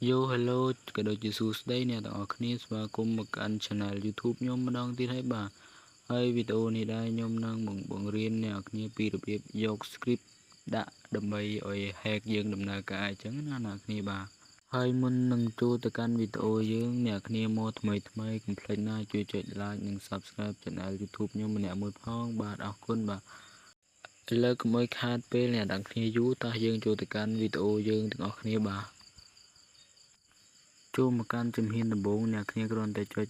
Yo hello ក៏ដូចជាសួស្តីអ្នកទាំងអស់គ្នាស្វាគមន៍មកកាន់ Channel YouTube ខ្ញុំម្ដងទៀតហើយបាទហើយវីដេអូនេះដែរខ្ញុំនឹងបង្រៀនអ្នកគ្នាពីរបៀបយក script ដាក់ដើម្បីឲ្យ hack យើងដំណើរការអញ្ចឹងណាអ្នកគ្នាបាទហើយមុននឹងចូលទៅកាន់វីដេអូយើងអ្នកគ្នាមកថ្មីកុំភ្លេចណាជួយចុច like និង subscribe Channel YouTube ខ្ញុំម្នាក់មួយផងបាទអរគុណបាទឥឡូវកុំឲ្យខាតពេលអ្នកទាំងគ្នាយូរតោះយើងចូលទៅកាន់វីដេអូយើងទាំងអស់គ្នាបាទចូលមកកាន់ជំហានដំបូងអ្នកគ្នាគ្រាន់តែចុច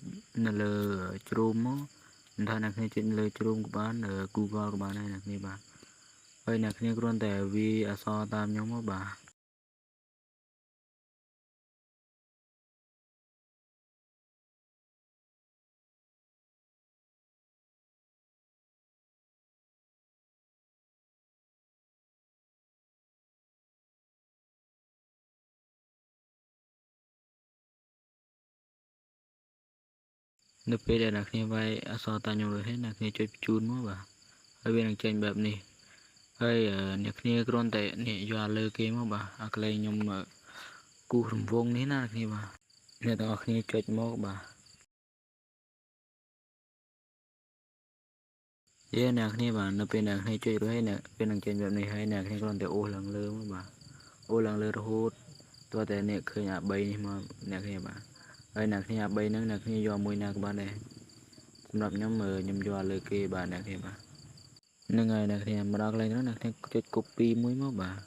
នៅលើជ្រុំមកមិនថាអ្នកគ្នាចុចលើជ្រុំក៏បាន Google ក៏បានដែរអ្នកគ្នាបាទហើយអ្នកគ្នាគ្រាន់តែវាអក្សរតាមខ្ញុំមកបាទនៅពេលដែលអ្នកគ្នាវាយអក្សរតាមខ្ញុំរួចហើយអ្នកគ្នាចុចបញ្ជូនមកបាទហើយវានឹងចេញបែបនេះហើយអ្នកគ្នាគ្រាន់តែនេះយកលើគេមកបាទអាកន្លែងខ្ញុំគូសរង្វង់នេះណាអ្នកគ្នាបាទអ្នកទាំងអស់គ្នាចុចមកបាទអ្នកគ្នាបាទនៅពេលអ្នកគ្នាចុចរួចហើយអ្នកពេលនឹងចេញបែបនេះហើយអ្នកគ្នាគ្រាន់តែអូសឡើងលើមកបាទអូសឡើងលើរហូតតើតែអ្នកឃើញអា3នេះមកអ្នកគ្នាបាទហើយអ្នកគ្នាអា3ហ្នឹងអ្នកគ្នាយកមួយណាក៏បានដែរសម្រាប់ខ្ញុំយកលើគេបាទអ្នកគ្នាបាទហ្នឹងហើយអ្នកគ្នាមកដល់កន្លែងហ្នឹងអ្នកគ្នាចុច copy មួយមកបាទ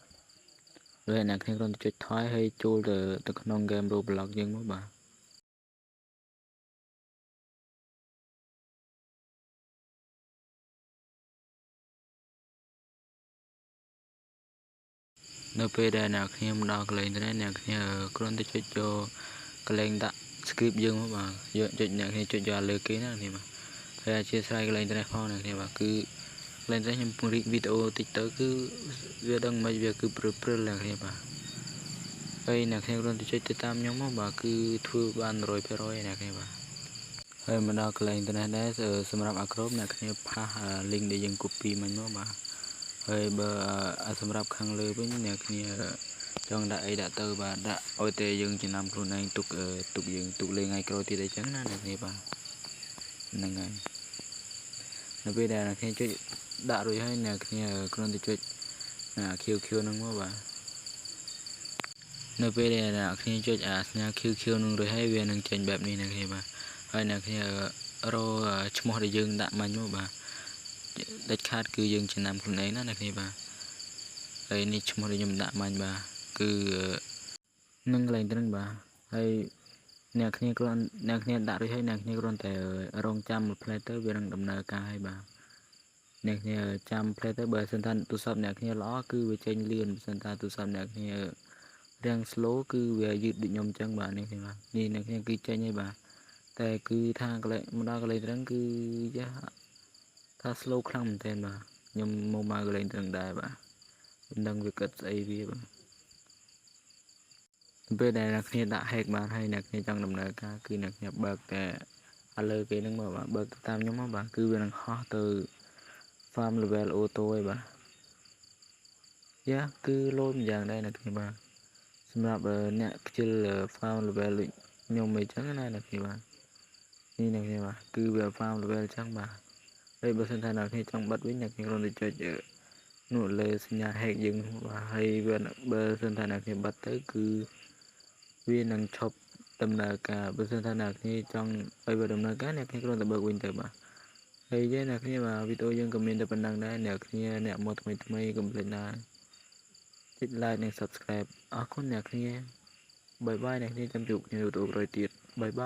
ហើយអ្នកគ្នាគ្រាន់តែចុចថយហើយចូលទៅក្នុង game Roblox យើងមកបាទនៅពេលដែលអ្នកគ្នាមកដល់កន្លែងនេះអ្នកគ្នាគ្រាន់តែចុចយកកន្លែងដាក់ script យើងមកបាទយកចុចអ្នកគ្នាចុចយកលើគេណាអ្នកគ្នាបាទហើយអធិស្ឋានកន្លែងនេះផងអ្នកគ្នាបាទគឺកន្លែងនេះខ្ញុំពង្រីកវីដេអូតិចទៅគឺវាដឹងមិនវាគឺព្រិលអ្នកគ្នាបាទហើយអ្នកគ្នាគ្រាន់តែចុចទៅតាមខ្ញុំមកបាទគឺធ្វើបាន 100% អ្នកគ្នាបាទហើយមកដល់កន្លែងនេះដែរសម្រាប់អាក្របអ្នកគ្នាផាស link ដែលយើង copy មិញមកបាទហើយបើសម្រាប់ខាងលើវិញអ្នកគ្នាចង់ដាក់អីដាក់ទៅបាទដាក់ឲ្យតែយើងចំណាំខ្លួនឯងទុកយើងទុកលេងថ្ងៃក្រោយទៀតអីចឹងណាអ្នកគ្នាបាទហ្នឹងហើយនៅពេលដែលអ្នកគ្នាចុចដាក់រួចហើយអ្នកគ្នាគ្រាន់តែចុចQQ ហ្នឹងមកបាទនៅពេលដែលអ្នកគ្នាចុចសញ្ញា QQ នឹងរួចហើយវានឹងចេញបែបនេះអ្នកគ្នាបាទហើយអ្នកគ្នារកឈ្មោះដែលយើងដាក់មិញមកបាទដាច់ខាតគឺយើងចំណាំខ្លួនឯងណាអ្នកគ្នាបាទហើយនេះឈ្មោះដែលខ្ញុំដាក់មិញបាទគឺនឹងកន្លែងហ្នឹងបាទហើយអ្នកគ្នាដាក់រួចហើយអ្នកគ្នាគ្រាន់តែរងចាំមួយផ្លែទៅវានឹងដំណើរការហើយបាទអ្នកគ្នាចាំផ្លែទៅបើសិនថាទូរស័ព្ទអ្នកគ្នាល្អគឺវាចេញលឿនបើសិនថាទូរស័ព្ទអ្នកគ្នារាំង slow គឺវាយឺតដូចខ្ញុំអញ្ចឹងបាទនេះគ្នាបាទនេះអ្នកគ្នាគឺចេញហើយបាទតែគឺថាកន្លែងមកដល់កន្លែងហ្នឹងគឺយ៉ាថា slow ខ្លាំងមែនទែនបាទខ្ញុំមកកន្លែងហ្នឹងដែរបាទមិនដឹងវាគិតស្អីវាបាទពេលដែលអ្នកគ្នាដាក់ hack បានហើយអ្នកគ្នាចង់ដំណើរការគឺអ្នកគ្នាបើកតែឥឡូវគេហ្នឹងមកបាទបើកទៅតាមខ្ញុំមកបាទគឺវានឹងហោះទៅ farm level auto ឯបាទយ៉ាគឺលោតម្យ៉ាងដែរអ្នកគ្នាបាទសម្រាប់អ្នកខ្ជិល farm level ដូចខ្ញុំអីចឹងណាអ្នកគ្នាបាទនេះអ្នកគ្នាបាទគឺវា farm level ចឹងបាទហើយបើសិនថាអ្នកគ្នាចង់បិទវិញអ្នកគ្នាគ្រាន់តែចុចនោះលើសញ្ញា hack យើងបាទហើយវាបើសិនថាអ្នកគ្នាបិទទៅគឺវានឹងឈប់ដំណើរការបើសិនថាអ្នកគ្នាចង់ឲ្យវាដំណើរការអ្នកគ្នាគ្រាន់តែបើកវិញទៅបាទហើយអ្នកគ្នាបាទវីដេអូយើងក៏មានតែប៉ុណ្ណឹងដែរអ្នកគ្នាអ្នកមកថ្មីកុំភ្លេចណាចុច like និង subscribe អរគុណអ្នកគ្នាបាយបាយអ្នកគ្នាចាំជួបគ្នាវីដេអូក្រោយទៀតបាយបាយ